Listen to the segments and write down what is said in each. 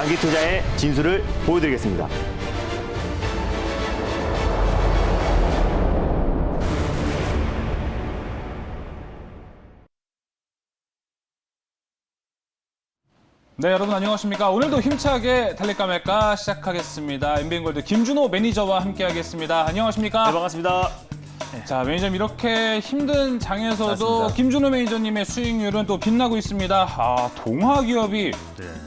장기 투자의 진수를 보여드리겠습니다. 네, 여러분 안녕하십니까. 오늘도 힘차게 달릴까 말까 시작하겠습니다. MBN골드 김준호 매니저와 함께하겠습니다. 안녕하십니까. 네, 반갑습니다. 자, 매니저님 이렇게 힘든 장에서도 맞습니다. 김준호 매니저님의 수익률은 또 빛나고 있습니다. 동화기업이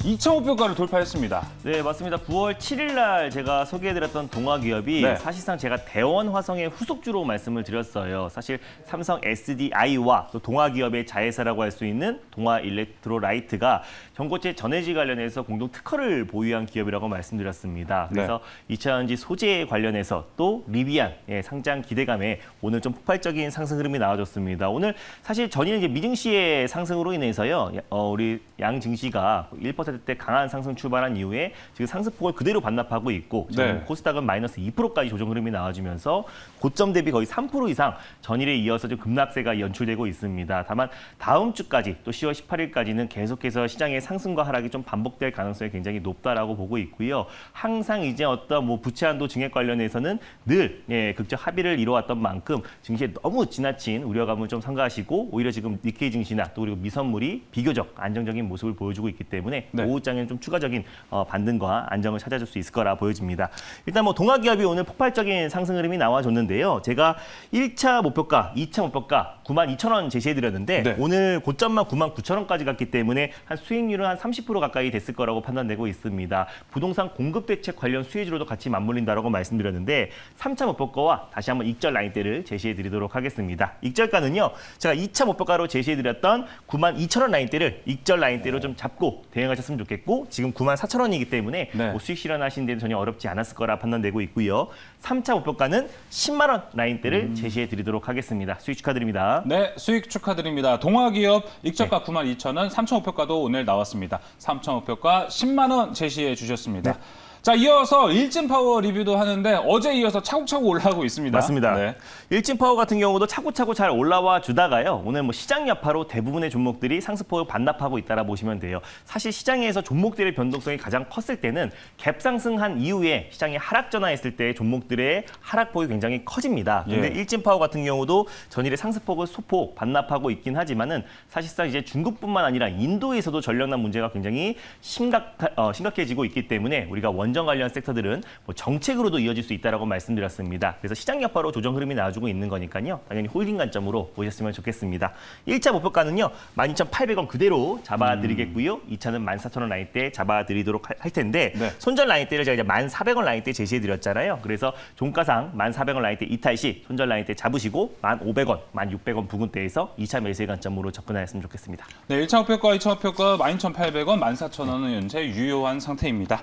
2,500가를 돌파했습니다. 네, 맞습니다. 9월 7일 날 제가 소개해드렸던 동화기업이 네. 사실상 제가 대원화성의 후속주로 말씀을 드렸어요. 사실 삼성 SDI와 또 동화기업의 자회사라고 할 수 있는 동화일렉트로라이트가 전고체 전해질 관련해서 공동 특허를 보유한 기업이라고 말씀드렸습니다. 그래서 2차전지 소재 관련해서 또 리비안 상장 기대감에 오늘 좀 폭발적인 상승 흐름이 나와줬습니다. 오늘 사실 전일 이제 미증시의 상승으로 인해서요, 우리 양 증시가 1%대 강한 상승 출발한 이후에 지금 상승폭을 그대로 반납하고 있고, 네. 코스닥은 마이너스 2%까지 조정 흐름이 나와주면서 고점 대비 거의 3% 이상 전일에 이어서 좀 급락세가 연출되고 있습니다. 다만 다음 주까지 또 10월 18일까지는 계속해서 시장의 상승과 하락이 좀 반복될 가능성이 굉장히 높다라고 보고 있고요. 항상 이제 어떤 뭐 부채 한도 증액 관련해서는 늘 극적 합의를 이뤄왔던 만큼 증시에 너무 지나친 우려감을 좀 삼가하시고 오히려 지금 니케이 증시나 또 그리고 미선물이 비교적 안정적인 모습을 보여주고 있기 때문에 오후장에는 좀 추가적인 반등과 안정을 찾아줄 수 있을 거라 보여집니다. 일단 뭐 동화기업이 오늘 폭발적인 상승 흐름이 나와줬는데요. 제가 1차 목표가, 2차 목표가 92,000원 제시해드렸는데 오늘 고점만 99,000원까지 갔기 때문에 한 수익률은 한 30% 가까이 됐을 거라고 판단되고 있습니다. 부동산 공급 대책 관련 수혜주로도 같이 맞물린다라고 말씀드렸는데 3차 목표가와 다시 한번 익절 라인대를 제시해드리도록 하겠습니다. 익절가는요, 제가 2차 목표가로 제시해드렸던 92,000원 라인대를 익절 라인대로 좀 잡고 대응하셨으면 좋겠고, 지금 94,000원이기 때문에 뭐 수익 실현하시는 데는 전혀 어렵지 않았을 거라 판단되고 있고요. 3차 목표가는 10만 원 라인대를 제시해드리도록 하겠습니다. 수익 축하드립니다. 네, 수익 축하드립니다. 동화기업 익절가 92,000원, 3차 목표가도 오늘 나왔습니다. 3차 목표가 10만 원 제시해 주셨습니다. 자, 이어서 일진파워 리뷰도 하는데 어제 이어서 차곡차곡 올라가고 있습니다. 맞습니다. 네. 일진파워 같은 경우도 차곡차곡 잘 올라와 주다가요, 오늘 뭐 시장 여파로 대부분의 종목들이 상승폭을 반납하고 있다라 보시면 돼요. 사실 시장에서 종목들의 변동성이 가장 컸을 때는 갭 상승한 이후에 시장이 하락 전환했을 때 종목들의 하락폭이 굉장히 커집니다. 근데 일진파워 같은 경우도 전일의 상승폭을 소폭 반납하고 있긴 하지만은 사실상 이제 중국뿐만 아니라 인도에서도 전력난 문제가 굉장히 심각해지고 있기 때문에 우리가 원전 관련 섹터들은 뭐 정책으로도 이어질 수 있다라고 말씀드렸습니다. 그래서 시장 여파로 조정 흐름이 나와주고 있는 거니까요, 당연히 홀딩 관점으로 보셨으면 좋겠습니다. 1차 목표가는요, 12,800원 그대로 잡아드리겠고요. 2차는 14,000원 라인대 잡아드리도록 할 텐데 손절 라인대를 제가 이제 1,400원 라인대 제시해드렸잖아요. 그래서 종가상 1,400원 라인대 이탈 시 손절 라인대 잡으시고 1,500원, 1,600원 부근대에서 2차 매수의 관점으로 접근하였으면 좋겠습니다. 네, 1차 목표가, 2차 목표가 12,800원, 14,000원은 현재 유효한 상태입니다.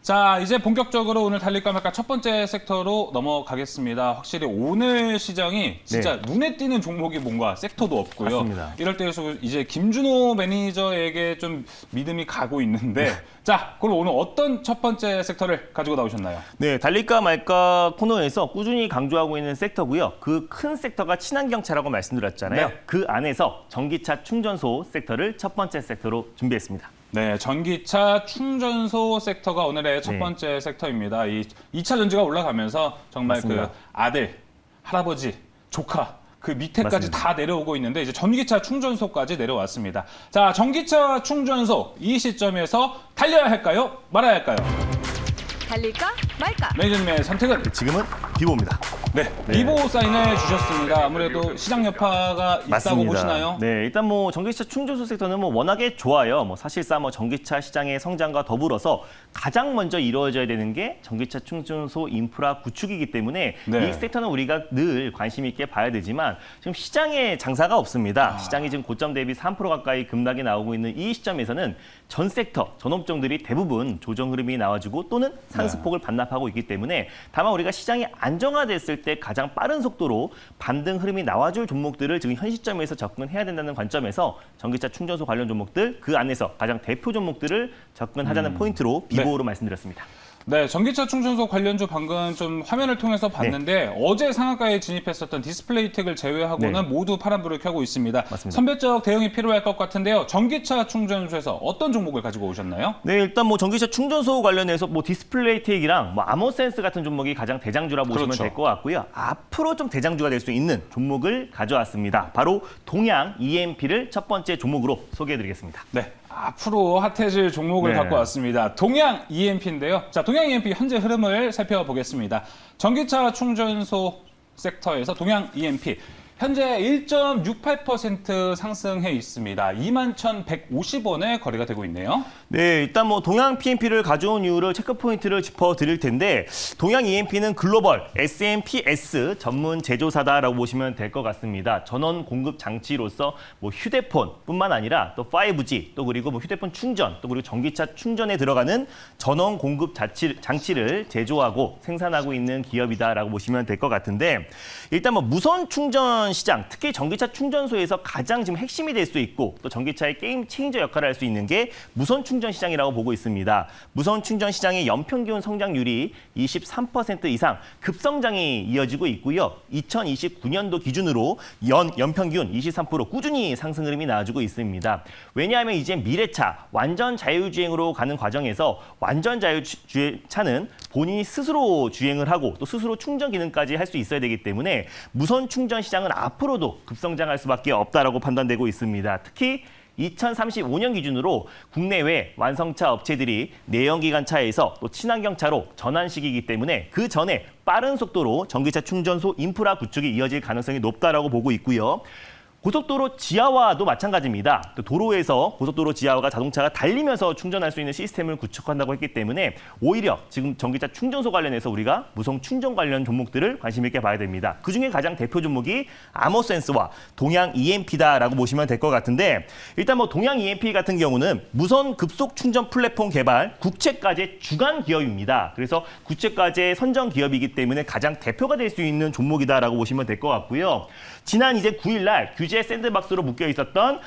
자, 이제 본격적으로 오늘 달릴까 말까 첫 번째 섹터로 넘어가겠습니다. 확실히 오늘 시장이 진짜 눈에 띄는 종목이 뭔가 섹터도 없고요. 맞습니다. 이럴 때에서 이제 김준호 매니저에게 좀 믿음이 가고 있는데 자, 그럼 오늘 어떤 첫 번째 섹터를 가지고 나오셨나요? 네, 달릴까 말까 코너에서 꾸준히 강조하고 있는 섹터고요. 그 큰 섹터가 친환경차라고 말씀드렸잖아요. 그 안에서 전기차 충전소 섹터를 첫 번째 섹터로 준비했습니다. 네, 전기차 충전소 섹터가 오늘의 첫 번째 섹터입니다. 이 2차 전지가 올라가면서 정말 맞습니다. 그 아들, 할아버지, 조카 그 밑에까지 맞습니다. 다 내려오고 있는데 이제 전기차 충전소까지 내려왔습니다. 자, 전기차 충전소 이 시점에서 달려야 할까요? 말아야 할까요? 달릴까 말까? 매니저님의 선택은? 지금은 비보입니다. 네, 비보 사인을 주셨습니다. 아무래도 시장 여파가 있다고 맞습니다. 보시나요? 네, 일단 뭐 전기차 충전소 섹터는 뭐 워낙에 좋아요. 뭐 사실상 뭐 전기차 시장의 성장과 더불어서 가장 먼저 이루어져야 되는 게 전기차 충전소 인프라 구축이기 때문에 이 섹터는 우리가 늘 관심 있게 봐야 되지만 지금 시장에 장사가 없습니다. 시장이 지금 고점 대비 3% 가까이 급락이 나오고 있는 이 시점에서는 전 섹터, 전 업종들이 대부분 조정 흐름이 나와주고 또는 상승폭을 반납하고 있기 때문에 다만 우리가 시장이 안정화됐을 때 가장 빠른 속도로 반등 흐름이 나와줄 종목들을 지금 현 시점에서 접근해야 된다는 관점에서 전기차 충전소 관련 종목들 그 안에서 가장 대표 종목들을 접근하자는 포인트로 비보로 말씀드렸습니다. 네, 전기차 충전소 관련주 방금 좀 화면을 통해서 봤는데 어제 상한가에 진입했었던 디스플레이텍을 제외하고는 네. 모두 파란불을 켜고 있습니다. 맞습니다. 선별적 대응이 필요할 것 같은데요. 전기차 충전소에서 어떤 종목을 가지고 오셨나요? 네, 일단 뭐 전기차 충전소 관련해서 뭐 디스플레이텍이랑 뭐 아모센스 같은 종목이 가장 대장주라 보시면 그렇죠. 될 것 같고요. 앞으로 좀 대장주가 될 수 있는 종목을 가져왔습니다. 바로 동양 EMP를 첫 번째 종목으로 소개해드리겠습니다. 네, 앞으로 핫해질 종목을 네. 갖고 왔습니다. 동양 EMP인데요. 자, 동양 EMP 현재 흐름을 살펴보겠습니다. 전기차 충전소 섹터에서 동양 EMP 현재 1.68% 상승해 있습니다. 21,150원에 거래가 되고 있네요. 네, 일단 뭐 동양 PMP를 가져온 이유를 체크 포인트를 짚어드릴 텐데 동양 EMP는 글로벌 SMPS 전문 제조사다라고 보시면 될 것 같습니다. 전원 공급 장치로서 뭐 휴대폰뿐만 아니라 또 5G 또 그리고 뭐 휴대폰 충전 또 그리고 전기차 충전에 들어가는 전원 공급 장치를 제조하고 생산하고 있는 기업이다라고 보시면 될 것 같은데 일단 뭐 무선 충전 시장, 특히 전기차 충전소에서 가장 지금 핵심이 될 수 있고 또 전기차의 게임 체인저 역할을 할 수 있는 게 무선 충전 시장이라고 보고 있습니다. 무선 충전 시장의 연평균 성장률이 23% 이상 급성장이 이어지고 있고요. 2029년도 기준으로 연평균 23% 꾸준히 상승 흐름이 나와주고 있습니다. 왜냐하면 이제 미래차, 완전 자율주행으로 가는 과정에서 완전 자율차는 본인이 스스로 주행을 하고 또 스스로 충전 기능까지 할 수 있어야 되기 때문에 무선 충전 시장은 앞으로도 급성장할 수밖에 없다라고 판단되고 있습니다. 특히 2035년 기준으로 국내외 완성차 업체들이 내연기관차에서 또 친환경차로 전환 시기이기 때문에 그 전에 빠른 속도로 전기차 충전소 인프라 구축이 이어질 가능성이 높다라고 보고 있고요. 고속도로 지하화도 마찬가지입니다. 또 도로에서 고속도로 지하화가 자동차가 달리면서 충전할 수 있는 시스템을 구축한다고 했기 때문에 오히려 지금 전기차 충전소 관련해서 우리가 무선 충전 관련 종목들을 관심 있게 봐야 됩니다. 그중에 가장 대표 종목이 아모센스와 동양 EMP다라고 보시면 될 것 같은데 일단 뭐 동양 EMP 같은 경우는 무선 급속 충전 플랫폼 개발 국책과제 주간 기업입니다. 그래서 국책과제 선정 기업이기 때문에 가장 대표가 될 수 있는 종목이다라고 보시면 될 것 같고요. 지난 이제 9일 날 규제 샌드박스로 묶여 있었던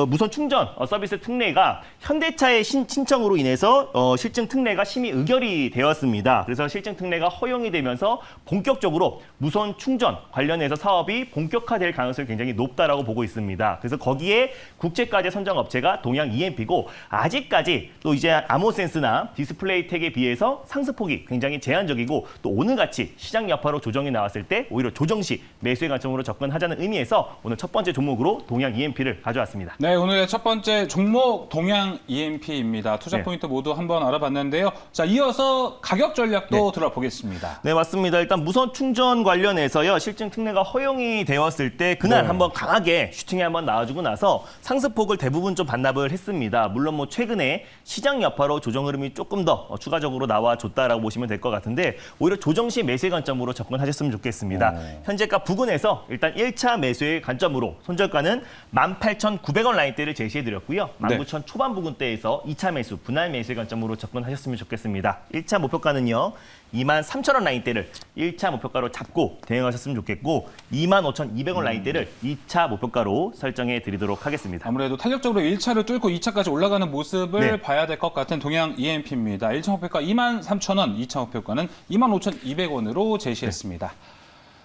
무선 충전 서비스 특례가 현대차의 신청으로 인해서 실증 특례가 심의 의결이 되었습니다. 그래서 실증 특례가 허용이 되면서 본격적으로 무선 충전 관련해서 사업이 본격화될 가능성이 굉장히 높다라고 보고 있습니다. 그래서 거기에 국제과제 선정 업체가 동양 EMP고 아직까지 또 이제 아모센스나 디스플레이텍에 비해서 상승폭이 굉장히 제한적이고 또 오늘같이 시장 여파로 조정이 나왔을 때 오히려 조정 시 매수의 관점으로 접근하자는 의미에서 오늘 첫 번째 종목으로 동양 EMP를 가져왔습니다. 네, 오늘의 첫 번째 종목 동양 EMP입니다. 투자 네. 포인트 모두 한번 알아봤는데요. 자, 이어서 가격 전략도 들어보겠습니다. 네, 맞습니다. 일단 무선 충전 관련해서요. 실증 특례가 허용이 되었을 때 그날 네. 한번 강하게 슈팅에 한번 나와주고 나서 상승폭을 대부분 좀 반납을 했습니다. 물론 뭐 최근에 시장 여파로 조정 흐름이 조금 더 추가적으로 나와줬다라고 보시면 될 것 같은데 오히려 조정 시 매수의 관점으로 접근하셨으면 좋겠습니다. 현재가 부근에서 일단 1차 매수의 관점으로 손절가는 18,900원 라인대를 제시해드렸고요. 19,000 초반 부근대에서 2차 매수, 분할 매수의 관점으로 접근하셨으면 좋겠습니다. 1차 목표가는요. 23,000원 라인대를 1차 목표가로 잡고 대응하셨으면 좋겠고 25,200원 라인대를 2차 목표가로 설정해 드리도록 하겠습니다. 아무래도 탄력적으로 1차를 뚫고 2차까지 올라가는 모습을 네. 봐야 될 것 같은 동양 EMP입니다. 1차 목표가 23,000원, 2차 목표가는 25,200원으로 제시했습니다.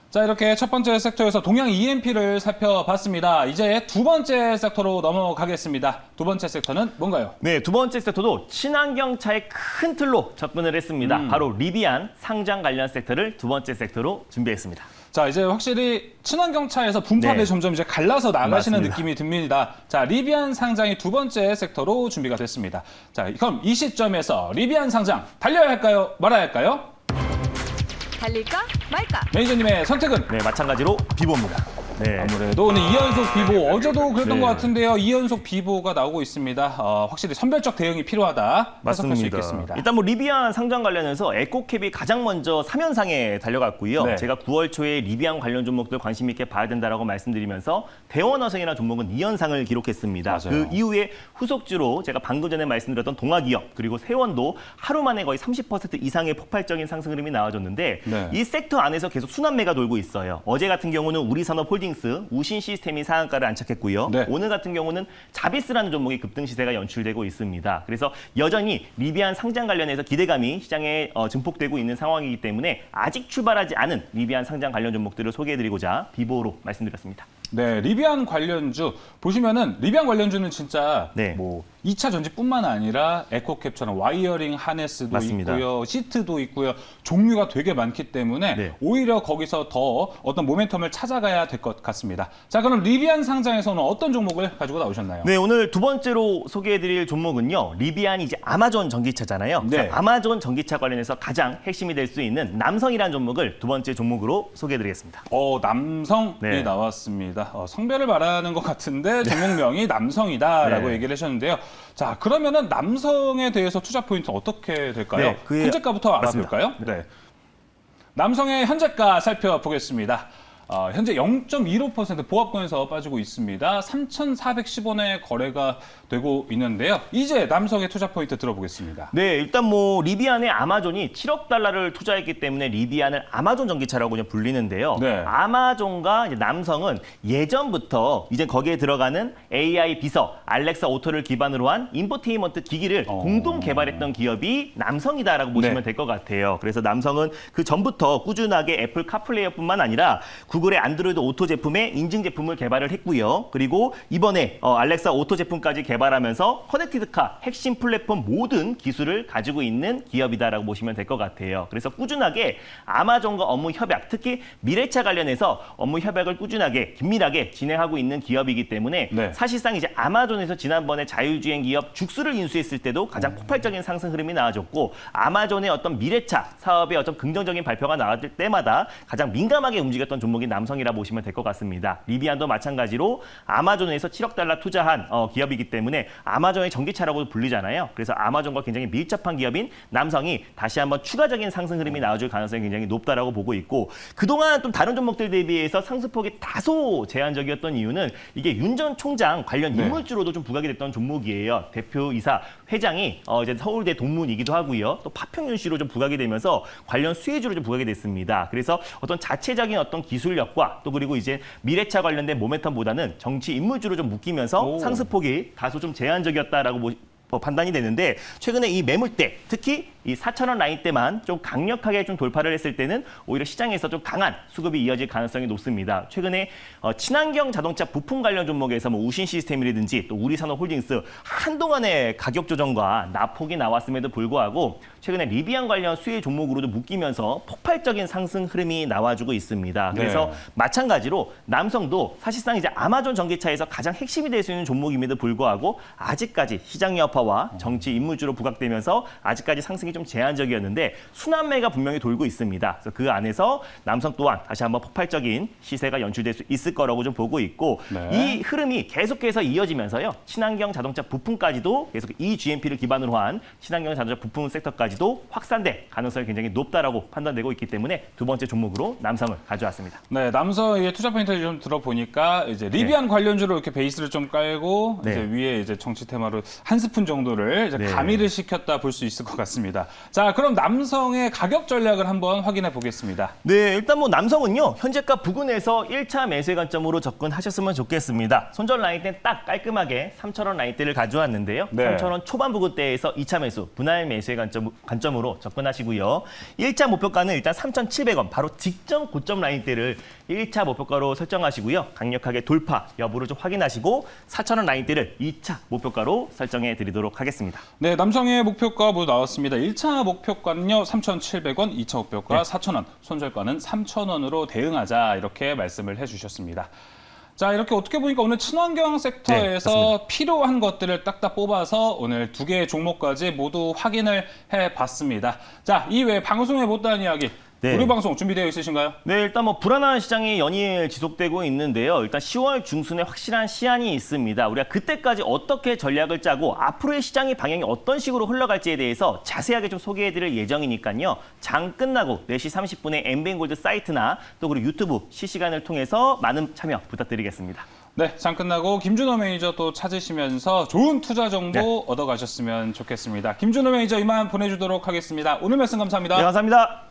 자, 이렇게 첫 번째 섹터에서 동양 EMP를 살펴봤습니다. 이제 두 번째 섹터로 넘어가겠습니다. 두 번째 섹터는 뭔가요? 네, 두 번째 섹터도 친환경차의 큰 틀로 접근을 했습니다. 바로 리비안 상장 관련 섹터를 두 번째 섹터로 준비했습니다. 자, 이제 확실히 친환경차에서 분파를 네. 점점 이제 갈라서 나가시는 맞습니다. 느낌이 듭니다. 자, 리비안 상장이 두 번째 섹터로 준비가 됐습니다. 자, 그럼 이 시점에서 리비안 상장 달려야 할까요? 말아야 할까요? 달릴까 말까? 매니저님의 선택은? 네, 마찬가지로 비보입니다. 네. 아무래도 오늘 2연속 비보, 어제도 그랬던 네. 것 같은데요. 2연속 비보가 나오고 있습니다. 확실히 선별적 대응이 필요하다. 해석할 수 있겠습니다. 일단 뭐 리비안 상장 관련해서 에코캡이 가장 먼저 3연상에 달려갔고요. 네. 제가 9월 초에 리비안 관련 종목들 관심 있게 봐야 된다라고 말씀드리면서 대원어생이라는 종목은 2연상을 기록했습니다. 맞아요. 그 이후에 후속주로 제가 방금 전에 말씀드렸던 동아기업 그리고 세원도 하루 만에 거의 30% 이상의 폭발적인 상승 흐름이 나와줬는데 네. 이 섹터 안에서 계속 순환매가 돌고 있어요. 어제 같은 경우는 우리산업홀딩 홀딩스, 우신 시스템이 상한가를 안착했고요. 네. 오늘 같은 경우는 자비스라는 종목이 급등 시세가 연출되고 있습니다. 그래서 여전히 리비안 상장 관련해서 기대감이 시장에 증폭되고 있는 상황이기 때문에 아직 출발하지 않은 리비안 상장 관련 종목들을 소개해드리고자 비보로 말씀드렸습니다. 네, 리비안 관련주 보시면은 리비안 관련주는 진짜 네. 뭐 2차 전지뿐만 아니라 에코캡처럼 와이어링 하네스도 맞습니다. 있고요, 시트도 있고요, 종류가 되게 많기 때문에 네. 오히려 거기서 더 어떤 모멘텀을 찾아가야 될 것 같습니다. 자, 그럼 리비안 상장에서는 어떤 종목을 가지고 나오셨나요? 네, 오늘 두 번째로 소개해드릴 종목은요. 리비안이 이제 아마존 전기차잖아요. 네. 그래서 아마존 전기차 관련해서 가장 핵심이 될 수 있는 남성이라는 종목을 두 번째 종목으로 소개해드리겠습니다. 남성이 네. 나왔습니다. 성별을 말하는 것 같은데 종목명이 남성이다라고 네. 얘기를 하셨는데요. 자, 그러면은 남성에 대해서 투자 포인트 어떻게 될까요? 네, 그게 현재가부터 맞습니다. 알아볼까요? 네. 남성의 현재가 살펴보겠습니다. 현재 0.15% 보합권에서 빠지고 있습니다. 3,410원에 거래가 되고 있는데요. 이제 남성의 투자 포인트 들어보겠습니다. 네, 일단 뭐 리비안에 아마존이 7억 달러를 투자했기 때문에 리비안을 아마존 전기차라고 그냥 불리는데요. 네. 아마존과 이제 남성은 예전부터 이제 거기에 들어가는 AI 비서 알렉사 오토를 기반으로 한 인포테인먼트 기기를 공동 개발했던 기업이 남성이다라고 보시면 네. 될 것 같아요. 그래서 남성은 그 전부터 꾸준하게 애플 카플레이어뿐만 아니라 구글의 안드로이드 오토 제품에 인증 제품을 개발을 했고요. 그리고 이번에 알렉사 오토 제품까지 개발하면서 커넥티드카 핵심 플랫폼 모든 기술을 가지고 있는 기업이다라고 보시면 될 것 같아요. 그래서 꾸준하게 아마존과 업무 협약, 특히 미래차 관련해서 업무 협약을 꾸준하게 긴밀하게 진행하고 있는 기업이기 때문에 네. 사실상 이제 아마존에서 지난번에 자율주행 기업 죽수를 인수했을 때도 가장 폭발적인 상승 흐름이 나와줬고 아마존의 어떤 미래차 사업의 어떤 긍정적인 발표가 나왔을 때마다 가장 민감하게 움직였던 종목이 남성이라 보시면 될 것 같습니다. 리비안도 마찬가지로 아마존에서 7억 달러 투자한 기업이기 때문에 아마존의 전기차라고도 불리잖아요. 그래서 아마존과 굉장히 밀접한 기업인 남성이 다시 한번 추가적인 상승 흐름이 나와줄 가능성이 굉장히 높다라고 보고 있고 그동안 좀 다른 종목들 대비해서 상승폭이 다소 제한적이었던 이유는 이게 윤 전 총장 관련 네. 인물주로도 좀 부각이 됐던 종목이에요. 대표이사 회장이 이제 서울대 동문이기도 하고요. 또 파평윤 씨로 좀 부각이 되면서 관련 수혜주로 좀 부각이 됐습니다. 그래서 어떤 자체적인 어떤 기술력과 또 그리고 이제 미래차 관련된 모멘텀보다는 정치 인물주로 좀 묶이면서 오. 상승폭이 다소 좀 제한적이었다라고 판단이 되는데 최근에 이 매물대 특히 이 4,000원 라인대만 좀 강력하게 좀 돌파를 했을 때는 오히려 시장에서 좀 강한 수급이 이어질 가능성이 높습니다. 최근에 친환경 자동차 부품 관련 종목에서 뭐 우신 시스템이라든지 또 우리산업홀딩스 한동안의 가격 조정과 낙폭이 나왔음에도 불구하고 최근에 리비안 관련 수혜 종목으로도 묶이면서 폭발적인 상승 흐름이 나와주고 있습니다. 그래서 네. 마찬가지로 남성도 사실상 이제 아마존 전기차에서 가장 핵심이 될 수 있는 종목임에도 불구하고 아직까지 시장 여파와 정치 인물주로 부각되면서 아직까지 상승이 좀 제한적이었는데 순환매가 분명히 돌고 있습니다. 그래서 그 안에서 남성 또한 다시 한번 폭발적인 시세가 연출될 수 있을 거라고 좀 보고 있고 네. 이 흐름이 계속해서 이어지면서요. 친환경 자동차 부품까지도 계속 이 GMP를 기반으로 한 친환경 자동차 부품 섹터까지도 확산될 가능성이 굉장히 높다라고 판단되고 있기 때문에 두 번째 종목으로 남성을 가져왔습니다. 네, 남성의 투자 포인트를 좀 들어보니까 이제 리비안 관련주로 이렇게 베이스를 좀 깔고 네. 이제 위에 이제 정치 테마로 한 스푼 정도를 이제 네. 가미를 시켰다 볼 수 있을 것 같습니다. 자, 그럼 남성의 가격 전략을 한번 확인해 보겠습니다. 네, 일단 뭐 남성은요. 현재가 부근에서 1차 매수의 관점으로 접근하셨으면 좋겠습니다. 손절 라인대 딱 깔끔하게 3,000원 라인대를 가져왔는데요. 네. 3,000원 초반 부근대에서 2차 매수, 분할 매수의 관점으로 접근하시고요. 1차 목표가는 일단 3,700원, 바로 직전 고점 라인대를 1차 목표가로 설정하시고요. 강력하게 돌파 여부를 좀 확인하시고 4,000원 라인대를 2차 목표가로 설정해 드리도록 하겠습니다. 네, 남성의 목표가 모두 나왔습니다. 1차 목표가는요, 3,700원, 2차 목표가 4,000원, 손절가는 3,000원으로 대응하자 이렇게 말씀을 해주셨습니다. 자, 이렇게 어떻게 보니까 오늘 친환경 섹터에서 필요한 것들을 딱딱 뽑아서 오늘 두 개의 종목까지 모두 확인을 해봤습니다. 자, 이외에 방송에 못다한 이야기, 네. 무료 방송 준비되어 있으신가요? 네, 일단 뭐 불안한 시장이 연일 지속되고 있는데요. 일단 10월 중순에 확실한 시한이 있습니다. 우리가 그때까지 어떻게 전략을 짜고 앞으로의 시장의 방향이 어떤 식으로 흘러갈지에 대해서 자세하게 좀 소개해드릴 예정이니까요. 장 끝나고 4시 30분에 엠뱅골드 사이트나 또 그리고 유튜브 실시간을 통해서 많은 참여 부탁드리겠습니다. 네, 장 끝나고 김준호 매니저 또 찾으시면서 좋은 투자 정보 네. 얻어가셨으면 좋겠습니다. 김준호 매니저 이만 보내주도록 하겠습니다. 오늘 말씀 감사합니다. 네, 감사합니다.